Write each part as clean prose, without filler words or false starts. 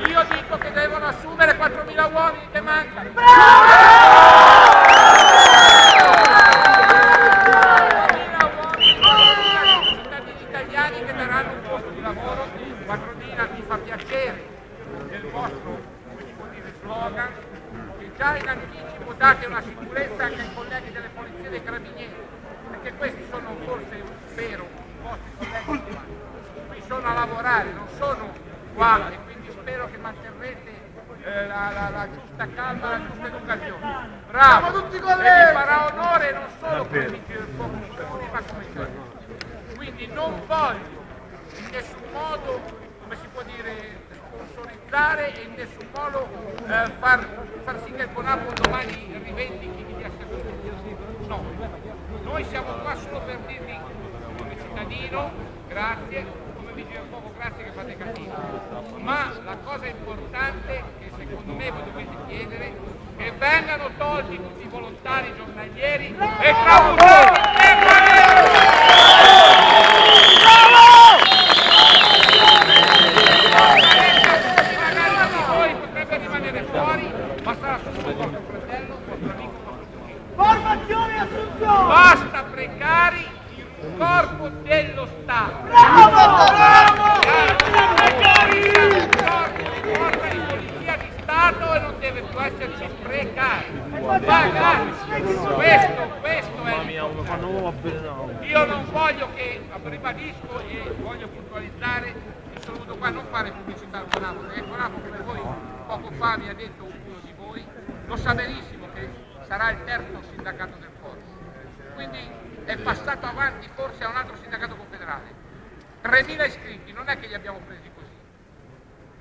Io dico che devono assumere 4.000 uomini che mancano. Cittadini italiani che daranno un posto di lavoro. 4.000 mi fa piacere del vostro, come si può dire, slogan, che già in anticipo date una sicurezza anche ai colleghi delle polizie e dei carabinieri, perché questi sono forse, spero, i vostri colleghi qui sono a lavorare, non sono qua, e quindi spero che manterrete la giusta calma, la giusta educazione. Bravo! E vi farà onore non solo come vigili del fuoco, ma come giornalisti. Quindi non voglio in nessun modo, come si può dire, sponsorizzare e in nessun modo far sì che il Bonappo domani rivendichi di essere così. No, noi siamo qua solo per dirvi come cittadino, grazie, come vigile del fuoco, grazie che fate casino. Ma la cosa importante che secondo me voi dovete chiedere è che vengano tolti tutti i volontari giornalieri e tramutati basta precari il corpo dello Stato. Bravo! Bravo! Il corpo di polizia di Stato e non deve più esserci precari. Questo è. Io non voglio che, ribadisco e voglio puntualizzare, che sono venuto qua a non fare pubblicità al Bonappo, perché il Bonappo che voi poco fa mi ha detto uno di voi, lo sa benissimo che sarà il terzo sindacato del Forza. Quindi è passato avanti forse a un altro sindacato confederale. 3.000 iscritti, non è che li abbiamo presi così.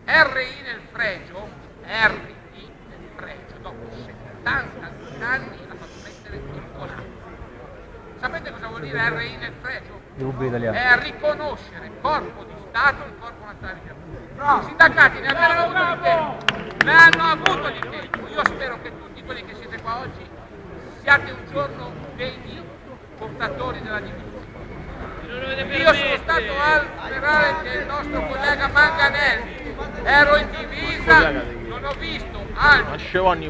RI nel fregio, dopo 72 anni ha fatto mettere il Bonappo. Sapete cosa vuol dire RI nel fregio? È riconoscere corpo di Stato il corpo nazionale di Giappone. I sindacati ne hanno avuto di tempo. Io spero che tutti quelli che siete qua oggi siate un giorno degli portatori della divisione. Io sono stato al funerale del nostro collega Manganelli, ero in divisa, non ho visto altri, non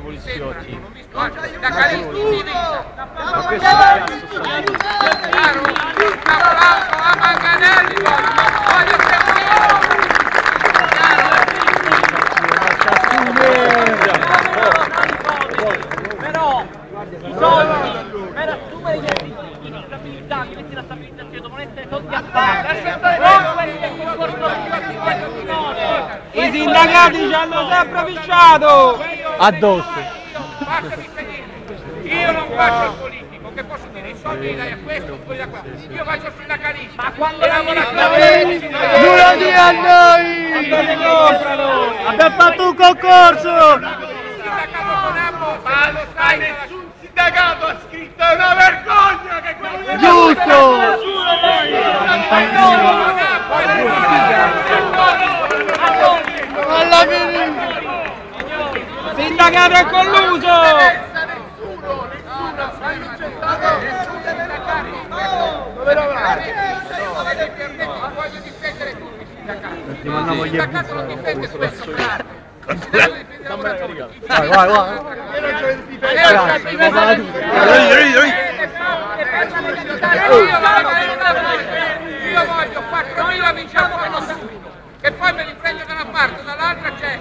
ho visto altri sindacalisti in divisa. Un applauso a Manganelli, voglio però i soldi per assumere gli articoli di stabilità, quindi la stabilizzazione devono essere tolti a parte, non quelli del concorso di i sindacati ci hanno sempre fisciato addosso. Io non faccio il politico, che posso dire i soldi li dai a questo o quelli da qua. Io faccio il sindacalista. Ma quando Non lo dia a noi! Abbiamo fatto un concorso! Ma lo sai, nessun sindacato ha scritto, è una vergogna che quello di giusto! Alla fine! Sindacato è colluso! Voglio difendere tutti i sindacati. Il sindacato non difende questo prato. Io voglio 4.000 vinciamo subito, che poi me li prendo da una parte, dall'altra c'è.